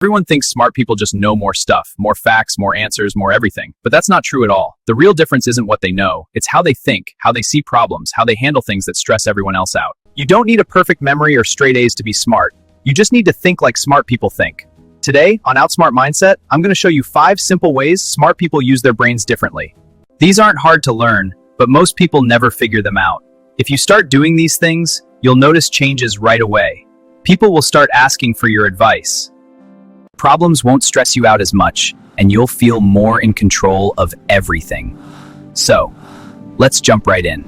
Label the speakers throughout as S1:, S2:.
S1: Everyone thinks smart people just know more stuff, more facts, more answers, more everything. But that's not true at all. The real difference isn't what they know. It's how they think, how they see problems, how they handle things that stress everyone else out. You don't need a perfect memory or straight A's to be smart. You just need to think like smart people think. Today, on Outsmart Mindset, I'm going to show you 5 simple ways smart people use their brains differently. These aren't hard to learn, but most people never figure them out. If you start doing these things, you'll notice changes right away. People will start asking for your advice. Problems won't stress you out as much, and you'll feel more in control of everything. So, let's jump right in.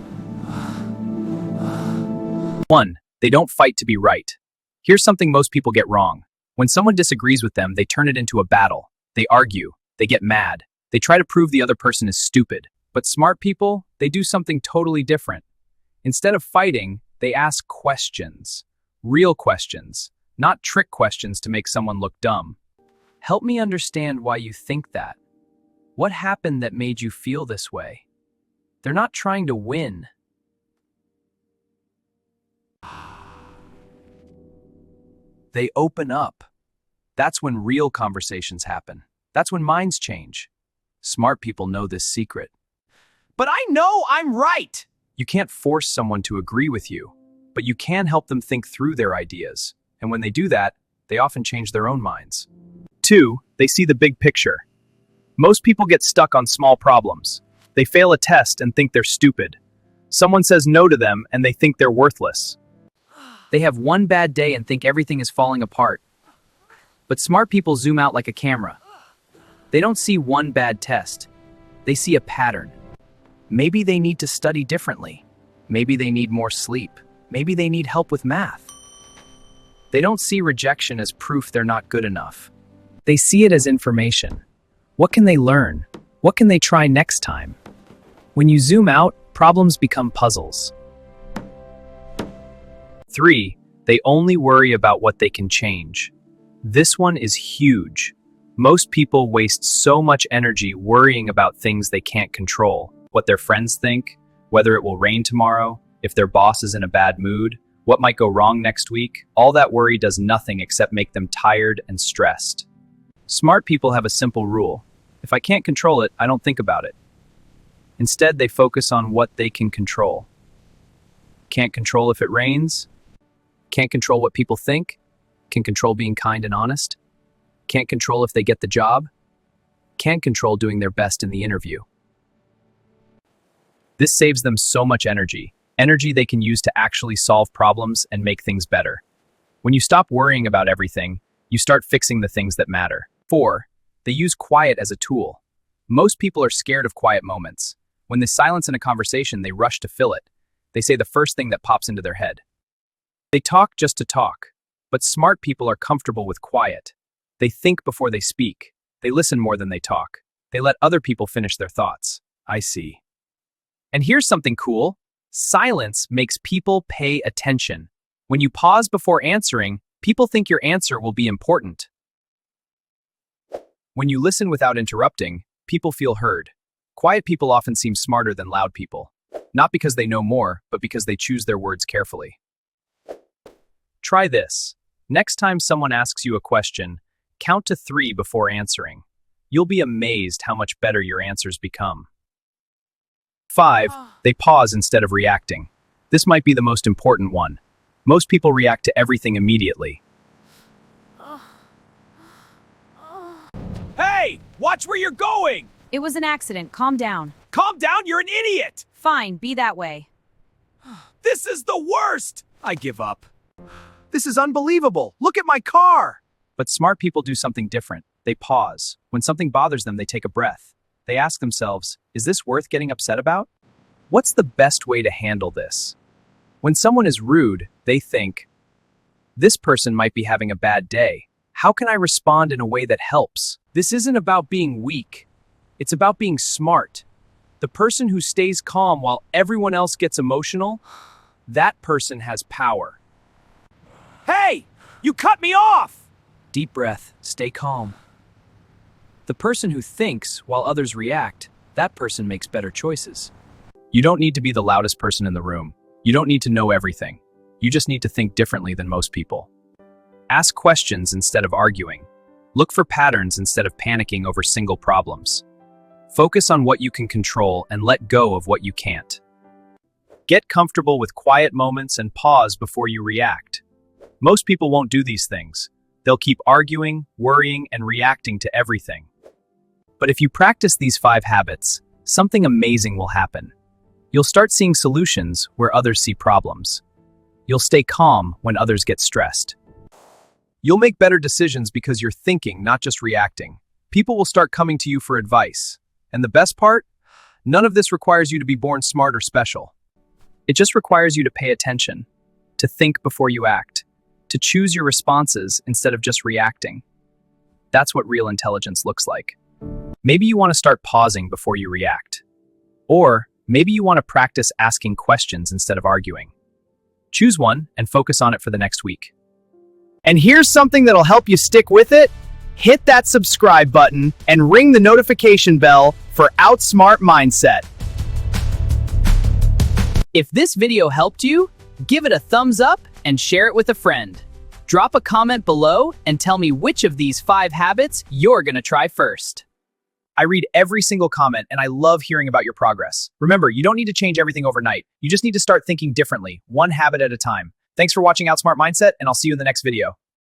S1: 1. They don't fight to be right. Here's something most people get wrong. When someone disagrees with them, they turn it into a battle. They argue. They get mad. They try to prove the other person is stupid. But smart people, they do something totally different. Instead of fighting, they ask questions. Real questions, not trick questions to make someone look dumb. Help me understand why you think that. What happened that made you feel this way? They're not trying to win. They open up. That's when real conversations happen. That's when minds change. Smart people know this secret. But I know I'm right! You can't force someone to agree with you, but you can help them think through their ideas. And when they do that, they often change their own minds. 2. They see the big picture. Most people get stuck on small problems. They fail a test and think they're stupid. Someone says no to them and they think they're worthless. They have one bad day and think everything is falling apart. But smart people zoom out like a camera. They don't see one bad test. They see a pattern. Maybe they need to study differently. Maybe they need more sleep. Maybe they need help with math. They don't see rejection as proof they're not good enough. They see it as information. What can they learn? What can they try next time? When you zoom out, problems become puzzles. 3. They only worry about what they can change. This one is huge. Most people waste so much energy worrying about things they can't control. What their friends think, whether it will rain tomorrow, if their boss is in a bad mood, what might go wrong next week. All that worry does nothing except make them tired and stressed. Smart people have a simple rule. If I can't control it, I don't think about it. Instead, they focus on what they can control. Can't control if it rains. Can't control what people think. Can control being kind and honest. Can't control if they get the job. Can't control doing their best in the interview. This saves them so much energy. Energy they can use to actually solve problems and make things better. When you stop worrying about everything, you start fixing the things that matter. 4. They use quiet as a tool. Most people are scared of quiet moments. When there's silence in a conversation, they rush to fill it. They say the first thing that pops into their head. They talk just to talk, but smart people are comfortable with quiet. They think before they speak. They listen more than they talk. They let other people finish their thoughts. I see. And here's something cool. Silence makes people pay attention. When you pause before answering, people think your answer will be important. When you listen without interrupting, people feel heard. Quiet people often seem smarter than loud people. Not because they know more, but because they choose their words carefully. Try this. Next time someone asks you a question, count to 3 before answering. You'll be amazed how much better your answers become. 5. They pause instead of reacting. This might be the most important one. Most people react to everything immediately.
S2: Hey! Watch where you're going!
S3: It was an accident. Calm down.
S2: Calm down, you're an idiot!
S3: Fine, be that way.
S2: This is the worst! I give up. This is unbelievable. Look at my car!
S1: But smart people do something different. They pause. When something bothers them, they take a breath. They ask themselves, is this worth getting upset about? What's the best way to handle this? When someone is rude, they think, this person might be having a bad day. How can I respond in a way that helps? This isn't about being weak. It's about being smart. The person who stays calm while everyone else gets emotional, that person has power.
S2: Hey! You cut me off!
S1: Deep breath, stay calm. The person who thinks while others react, that person makes better choices. You don't need to be the loudest person in the room. You don't need to know everything. You just need to think differently than most people. Ask questions instead of arguing. Look for patterns instead of panicking over single problems. Focus on what you can control and let go of what you can't. Get comfortable with quiet moments and pause before you react. Most people won't do these things. They'll keep arguing, worrying, and reacting to everything. But if you practice these 5 habits, something amazing will happen. You'll start seeing solutions where others see problems. You'll stay calm when others get stressed. You'll make better decisions because you're thinking, not just reacting. People will start coming to you for advice. And the best part? None of this requires you to be born smart or special. It just requires you to pay attention, to think before you act, to choose your responses instead of just reacting. That's what real intelligence looks like. Maybe you want to start pausing before you react. Or maybe you want to practice asking questions instead of arguing. Choose one and focus on it for the next week.
S2: And here's something that'll help you stick with it. Hit that subscribe button and ring the notification bell for Outsmart Mindset.
S4: If this video helped you, give it a thumbs up and share it with a friend. Drop a comment below and tell me which of these 5 habits you're gonna try first.
S1: I read every single comment and I love hearing about your progress. Remember, you don't need to change everything overnight. You just need to start thinking differently, one habit at a time. Thanks for watching Outsmart Mindset, and I'll see you in the next video.